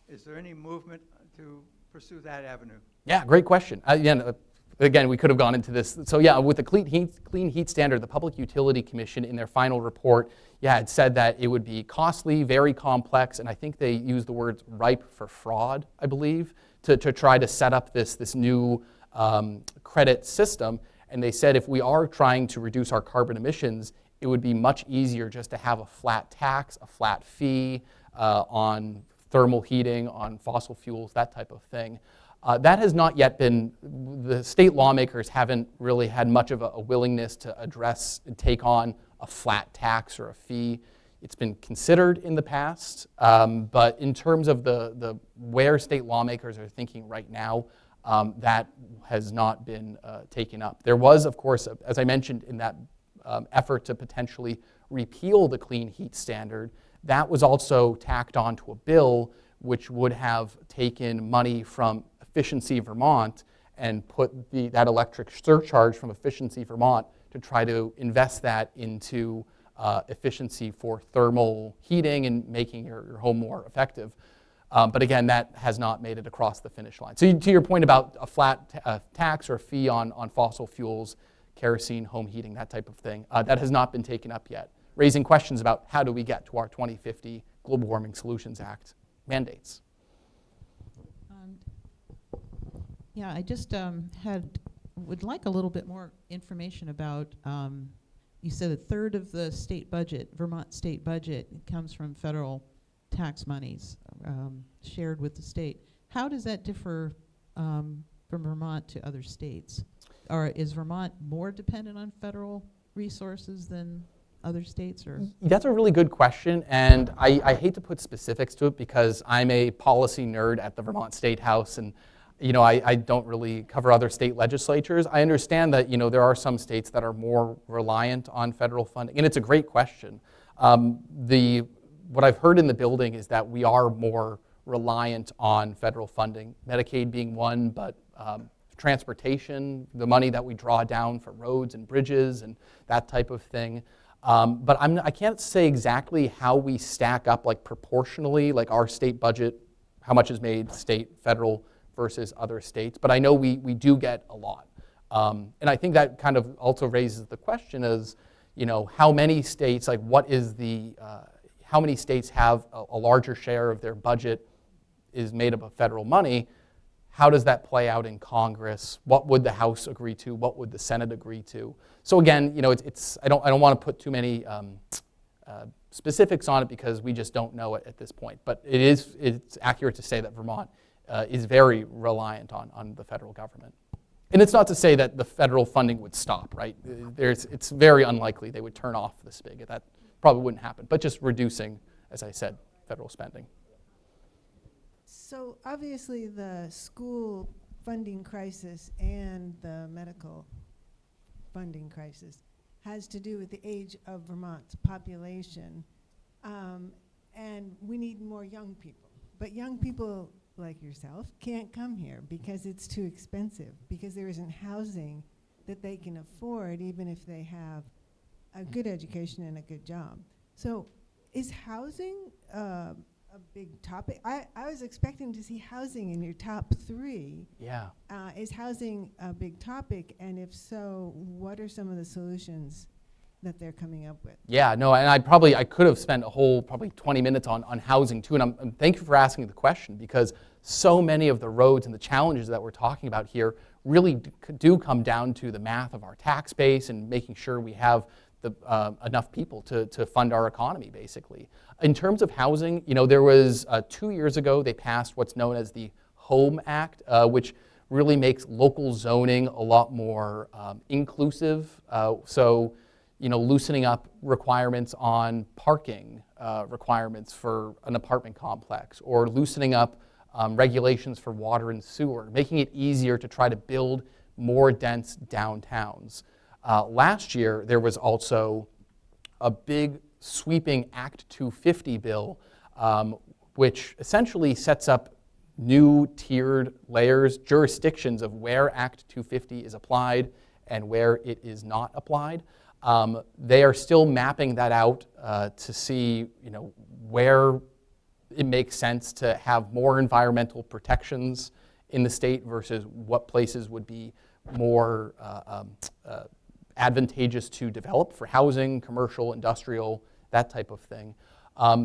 Is there any movement to pursue that avenue? Yeah, great question. Again, we could have gone into this. So yeah, with the clean heat standard, the Public Utility Commission in their final report, had said that it would be costly, very complex, and I think they used the words ripe for fraud, I believe, to try to set up this new credit system. And they said if we are trying to reduce our carbon emissions, it would be much easier just to have a flat tax, a flat fee on thermal heating, on fossil fuels, that type of thing. That has not yet been, the state lawmakers haven't really had much of a willingness to address and take on a flat tax or a fee. It's been considered in the past, but in terms of the where state lawmakers are thinking right now, that has not been taken up. There was, of course, as I mentioned, in that effort to potentially repeal the clean heat standard, that was also tacked onto a bill which would have taken money from Efficiency Vermont and put that electric surcharge from Efficiency Vermont to try to invest that into efficiency for thermal heating and making your home more effective. But again, that has not made it across the finish line. So to your point about a flat tax or a fee on fossil fuels, kerosene, home heating, that type of thing, that has not been taken up yet, raising questions about how do we get to our 2050 Global Warming Solutions Act mandates. Yeah, I just had would like a little bit more information about, you said a third of the state budget, Vermont state budget, comes from federal tax monies shared with the state. How does that differ from Vermont to other states? Or is Vermont more dependent on federal resources than other states? Or That's a really good question, and I hate to put specifics to it because I'm a policy nerd at the Vermont State House, and I don't really cover other state legislatures. I understand that there are some states that are more reliant on federal funding, and it's a great question. What I've heard in the building is that we are more reliant on federal funding, Medicaid being one, but transportation, the money that we draw down for roads and bridges and that type of thing. But I can't say exactly how we stack up, like proportionally, like our state budget, how much is made state, federal versus other states. But I know we do get a lot. And I think that kind of also raises the question is, how many states, like what is how many states have a larger share of their budget is made up of federal money? How does that play out in Congress? What would the House agree to? What would the Senate agree to? So again, I don't want to put too many specifics on it because we just don't know it at this point. But it's accurate to say that Vermont is very reliant on the federal government. And it's not to say that the federal funding would stop, right? It's very unlikely they would turn off the spigot. That probably wouldn't happen. But just reducing, as I said, federal spending. So obviously the school funding crisis and the medical funding crisis has to do with the age of Vermont's population. And we need more young people. But young people like yourself can't come here because it's too expensive, because there isn't housing that they can afford even if they have a good education and a good job. So is housing a big topic? I was expecting to see housing in your top 3. Yeah. Is housing a big topic? And if so, what are some of the solutions that they're coming up with? Yeah, no, and I could have spent a whole probably 20 minutes on housing too, and thank you for asking the question because so many of the roads and the challenges that we're talking about here really do come down to the math of our tax base and making sure we have enough people to fund our economy, basically. In terms of housing, there was 2 years ago, they passed what's known as the Home Act, which really makes local zoning a lot more inclusive. So, loosening up requirements on parking requirements for an apartment complex, or loosening up regulations for water and sewer, making it easier to try to build more dense downtowns. Last year, there was also a big sweeping Act 250 bill, which essentially sets up new tiered layers, jurisdictions of where Act 250 is applied and where it is not applied. They are still mapping that out to see, where it makes sense to have more environmental protections in the state versus what places would be more advantageous to develop for housing, commercial, industrial, that type of thing.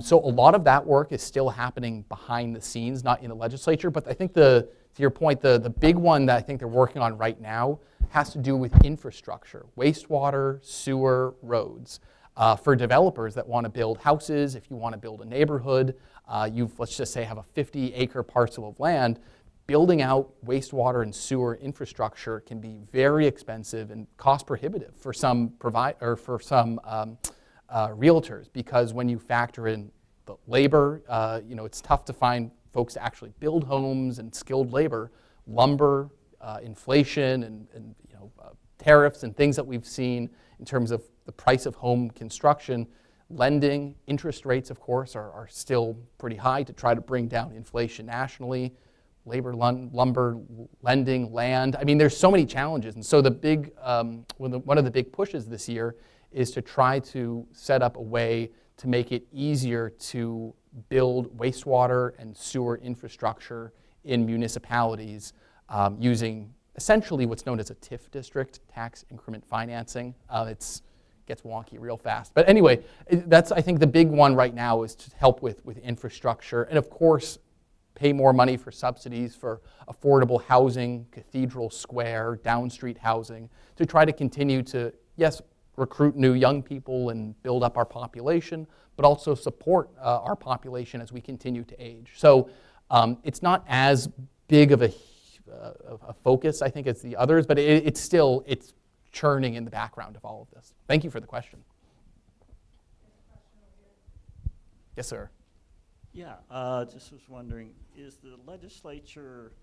So a lot of that work is still happening behind the scenes, not in the legislature. But I think to your point, the big one that I think they're working on right now has to do with infrastructure, wastewater, sewer, roads. For developers that want to build houses, if you want to build a neighborhood, let's just say have a 50-acre parcel of land, building out wastewater and sewer infrastructure can be very expensive and cost prohibitive for some realtors, because when you factor in the labor, it's tough to find folks to actually build homes and skilled labor, lumber, inflation, and tariffs and things that we've seen in terms of the price of home construction. Lending, interest rates, of course, are still pretty high to try to bring down inflation nationally. Labor, lumber, lending, land. I mean, there's so many challenges. And so the big, one of the big pushes this year is to try to set up a way to make it easier to build wastewater and sewer infrastructure in municipalities using essentially what's known as a TIF district, tax increment financing. It gets wonky real fast. But anyway, that's, I think, the big one right now is to help with infrastructure. And of course, pay more money for subsidies for affordable housing, Cathedral Square, downstreet housing, to try to continue to, yes, recruit new young people and build up our population, but also support our population as we continue to age. So it's not as big of a focus, I think, as the others, but it's churning in the background of all of this. Thank you for the question. Yes, sir. Yeah, just was wondering, is the legislature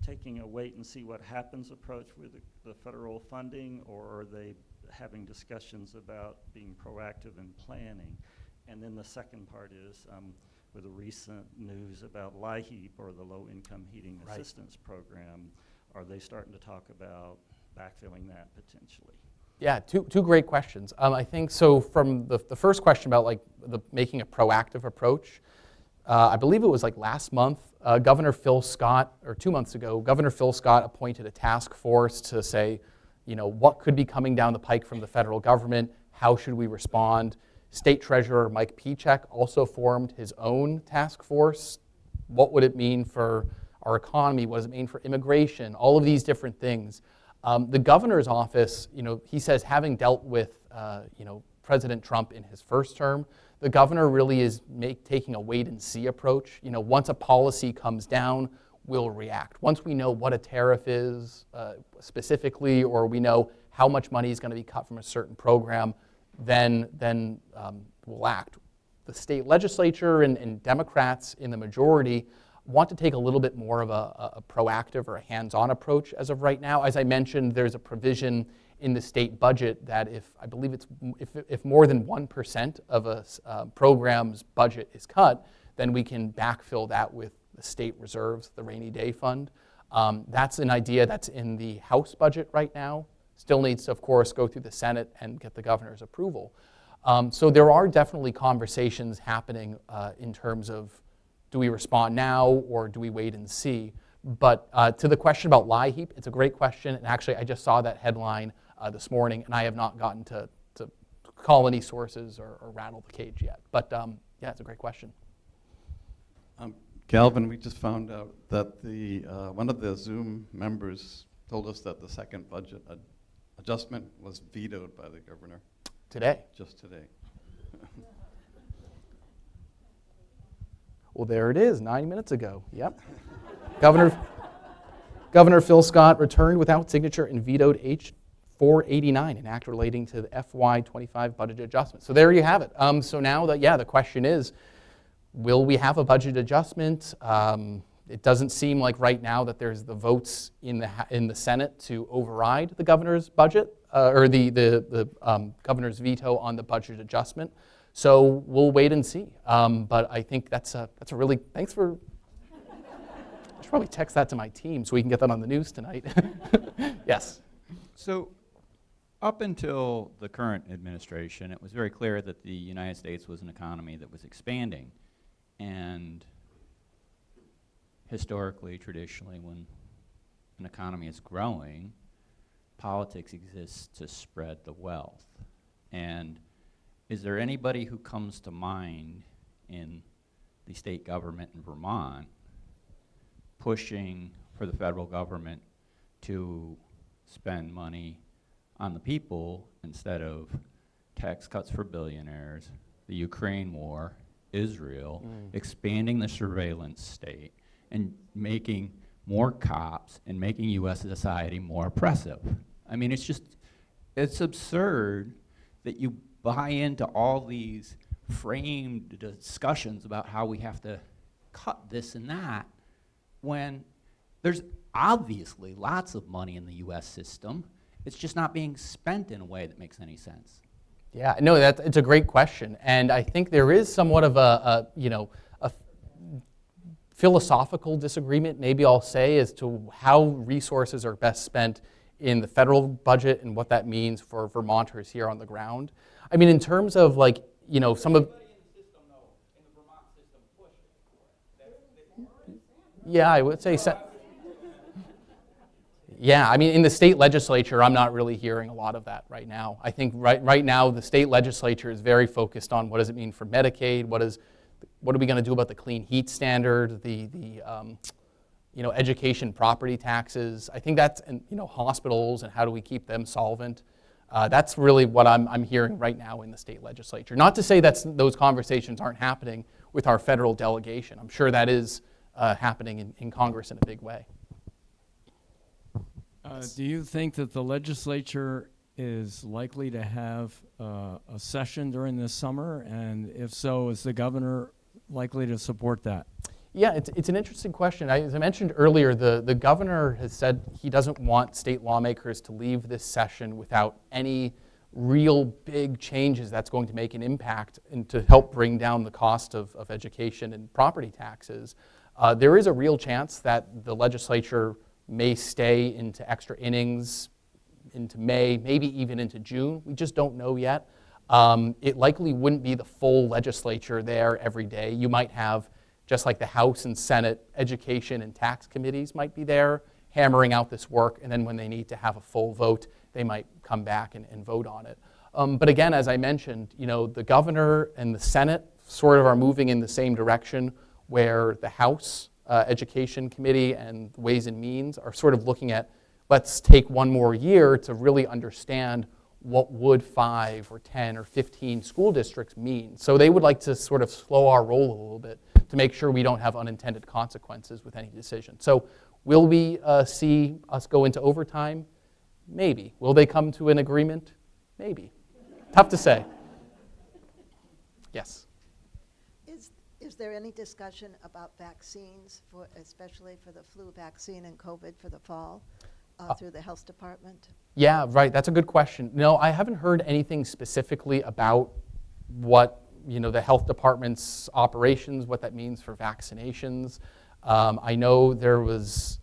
taking a wait and see what happens approach with the federal funding, or are they having discussions about being proactive in planning? And then the second part is, with the recent news about LIHEAP, or the Low Income Heating Right. Assistance Program, are they starting to talk about backfilling that potentially? Yeah, two great questions. I think so. From the first question about like making a proactive approach, I believe it was like last month, Governor Phil Scott, or 2 months ago, Governor Phil Scott appointed a task force to say, what could be coming down the pike from the federal government? How should we respond? State Treasurer Mike Pichek also formed his own task force. What would it mean for our economy? What does it mean for immigration? All of these different things. The governor's office, he says, having dealt with, President Trump in his first term, the governor really is taking a wait-and-see approach. Once a policy comes down, we'll react. Once we know what a tariff is specifically, or we know how much money is going to be cut from a certain program, then we'll act. The state legislature and Democrats in the majority want to take a little bit more of a proactive or a hands-on approach as of right now. As I mentioned, there's a provision in the state budget that if more than 1% of a program's budget is cut, then we can backfill that with the state reserves, the rainy day fund. That's an idea that's in the House budget right now. Still needs to, of course, go through the Senate and get the governor's approval. So there are definitely conversations happening in terms of, do we respond now or do we wait and see? But to the question about LIHEAP, it's a great question. And actually, I just saw that headline this morning, and I have not gotten to call any sources or rattle the cage yet. But yeah, it's a great question. Calvin, we just found out that one of the Zoom members told us that the second budget adjustment was vetoed by the governor. Today. Just today. Well, there it is, 9 minutes ago. Yep. Governor Phil Scott returned without signature and vetoed H. 489, an act relating to the FY25 budget adjustment. So there you have it. So now the question is, will we have a budget adjustment? It doesn't seem like right now that there's the votes in the Senate to override the governor's budget or the governor's veto on the budget adjustment. So we'll wait and see. But I think that's a really, thanks for, I should probably text that to my team so we can get that on the news tonight. Yes. So up until the current administration, it was very clear that the United States was an economy that was expanding. And historically, traditionally, when an economy is growing, politics exists to spread the wealth. And is there anybody who comes to mind in the state government in Vermont pushing for the federal government to spend money on the people instead of tax cuts for billionaires, the Ukraine war, Israel, expanding the surveillance state, and making more cops and making U.S. society more oppressive? I mean, it's absurd that you buy into all these framed discussions about how we have to cut this and that when there's obviously lots of money in the U.S. system. It's just not being spent in a way that makes any sense. Yeah, no, it's a great question, and I think there is somewhat of a philosophical disagreement, maybe I'll say, as to how resources are best spent in the federal budget and what that means for Vermonters here on the ground. I mean, in terms of some of. Everybody in the system, though, in the Vermont system, pushed for it. Yeah, I would say. Yeah, I mean, in the state legislature, I'm not really hearing a lot of that right now. I think right now the state legislature is very focused on what does it mean for Medicaid, what does what are we going to do about the clean heat standard, the education property taxes. I think that's, and hospitals, and how do we keep them solvent. That's really what I'm hearing right now in the state legislature. Not to say that those conversations aren't happening with our federal delegation. I'm sure that is happening in Congress in a big way. Do you think that the legislature is likely to have a session during this summer? And if so, is the governor likely to support that? Yeah, it's an interesting question. As I mentioned earlier, the governor has said he doesn't want state lawmakers to leave this session without any real big changes that's going to make an impact and to help bring down the cost of education and property taxes. There is a real chance that the legislature may stay into extra innings into May, maybe even into June. We just don't know yet. It likely wouldn't be the full legislature there every day. You might have, just like the House and Senate education and tax committees might be there hammering out this work, and then when they need to have a full vote, they might come back and vote on it. But again, as I mentioned, the governor and the Senate sort of are moving in the same direction, where the House Education Committee and Ways and Means are sort of looking at, let's take one more year to really understand what would 5 or 10 or 15 school districts mean. So they would like to sort of slow our roll a little bit to make sure we don't have unintended consequences with any decision. So will we see us go into overtime? Maybe. Will they come to an agreement? Maybe. Tough to say. Yes. Is there any discussion about vaccines, especially for the flu vaccine and COVID for the fall, through the health department? Yeah, right. That's a good question. No, I haven't heard anything specifically about what the health department's operations, what that means for vaccinations. I know there was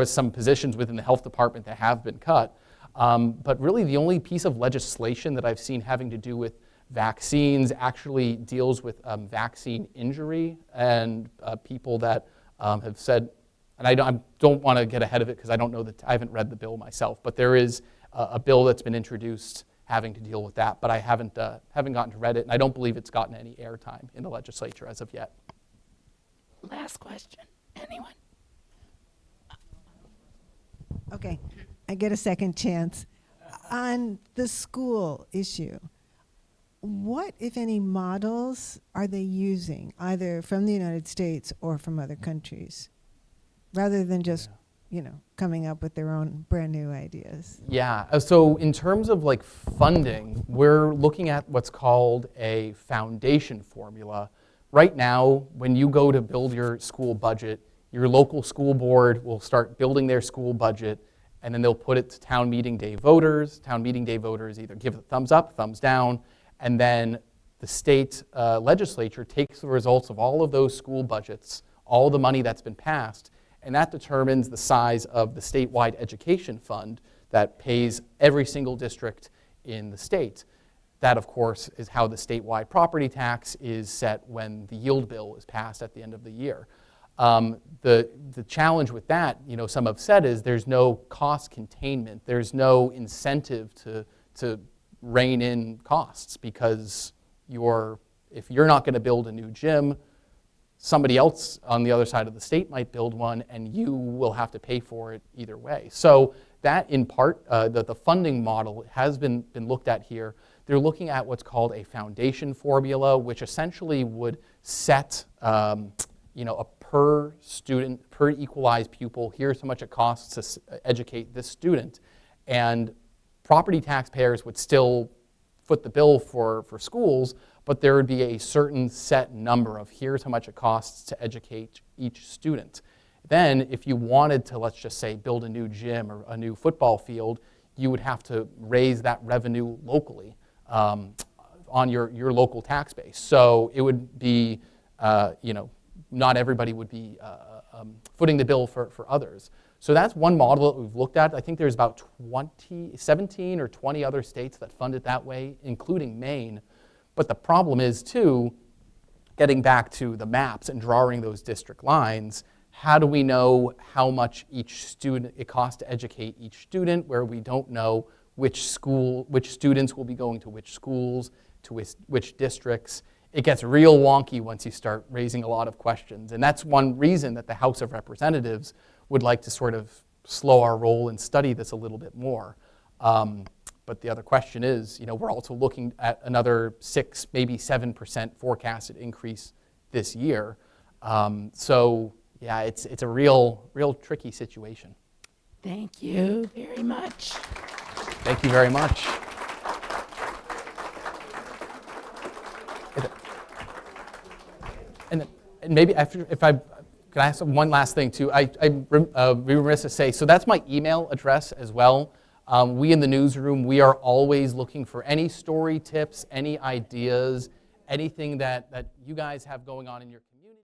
some positions within the health department that have been cut, but really the only piece of legislation that I've seen having to do with vaccines actually deals with vaccine injury and people that have said, and I don't want to get ahead of it because I don't know I haven't read the bill myself, but there is a bill that's been introduced having to deal with that, but I haven't gotten to read it, and I don't believe it's gotten any airtime in the legislature as of yet. Last question. Anyone? Okay, I get a second chance. On the school issue, what, if any, models are they using, either from the United States or from other countries, rather than just, coming up with their own brand new ideas? Yeah, so in terms of funding, we're looking at what's called a foundation formula. Right now, when you go to build your school budget, your local school board will start building their school budget, and then they'll put it to town meeting day voters. Town meeting day voters either give it a thumbs up, thumbs down, and then the state legislature takes the results of all of those school budgets, all the money that's been passed, and that determines the size of the statewide education fund that pays every single district in the state. That, of course, is how the statewide property tax is set when the yield bill is passed at the end of the year. The challenge with that, some have said, is there's no cost containment. There's no incentive to rein in costs, because if you're not going to build a new gym, somebody else on the other side of the state might build one, and you will have to pay for it either way. So that, in part, the funding model has been looked at here. They're looking at what's called a foundation formula, which essentially would set a per student, per equalized pupil, here's how much it costs to educate this student. And property taxpayers would still foot the bill for schools, but there would be a certain set number of here's how much it costs to educate each student. Then, if you wanted to, let's just say, build a new gym or a new football field, you would have to raise that revenue locally on your local tax base. So it would be, not everybody would be footing the bill for others. So that's one model that we've looked at. I think there's about 17 or 20 other states that fund it that way, including Maine. But the problem is, too, getting back to the maps and drawing those district lines, how do we know how much each student it costs to educate each student, where we don't know which students will be going to which schools, to which districts? it gets real wonky once you start raising a lot of questions. And that's one reason that the House of Representatives would like to sort of slow our roll and study this a little bit more. But the other question is, we're also looking at another 6, maybe 7% forecasted increase this year. So yeah, it's a real tricky situation. Thank you very much. Thank you very much. And maybe if I could ask one last thing too, I'd be remiss to say, so that's my email address as well. We in the newsroom, we are always looking for any story tips, any ideas, anything that you guys have going on in your